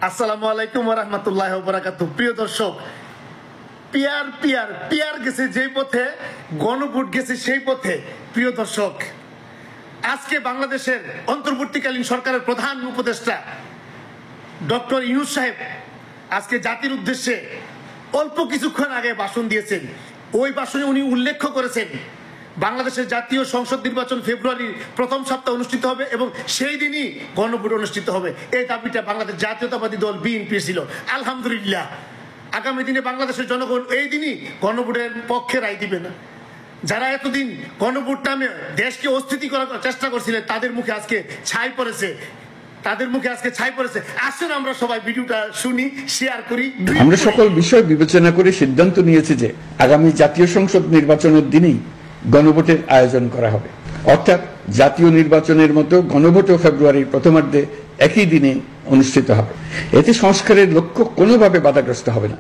আসসালামু আলাইকুম ওয়া রাহমাতুল্লাহি ওয়া বারাকাতুহু। প্রিয় দর্শক, পিয়ার গেছে যেই পথে, গণভোট গেছে সেই পথে। প্রিয় দর্শক, আজকে বাংলাদেশের অন্তর্বর্তীকালীন সরকারের প্রধান উপদেষ্টা ডক্টর ইউনূস সাহেব আজকে জাতির উদ্দেশ্যে অল্প কিছুক্ষণ আগে ভাষণ দিয়েছেন। ওই ভাষণে উনি উল্লেখ করেছেন বাংলাদেশের জাতীয় সংসদ নির্বাচন ফেব্রুয়ারির প্রথম সপ্তাহে অনুষ্ঠিত হবে এবং সেই দিনই গণভোট অনুষ্ঠিত হবে। এই দাবিটা বাংলাদেশ জাতীয়তাবাদী দল বিএনপি ছিল। আলহামদুলিল্লাহ, আগামী দিনে বাংলাদেশের জনগণ এই দিনই গণভোটের পক্ষে রায় দিবে না। যারা এতদিন গণভোট নামে দেশকে অস্থিতি করার চেষ্টা করছিলেন তাদের মুখে আজকে ছাই পড়েছে। আসুন আমরা সবাই ভিডিওটা শুনি, শেয়ার করি। আমরা সকল বিষয় বিবেচনা করে সিদ্ধান্ত নিয়েছি যে আগামী জাতীয় সংসদ নির্বাচনের দিনেই গণভোটের আয়োজন করা হবে, অর্থাৎ জাতীয় নির্বাচনের মতো গণভোটও ফেব্রুয়ারির প্রথমার্ধে একই দিনে অনুষ্ঠিত হবে। এতে সংস্কারের লক্ষ্য কোনোভাবে বাধাগ্রস্ত হবে না।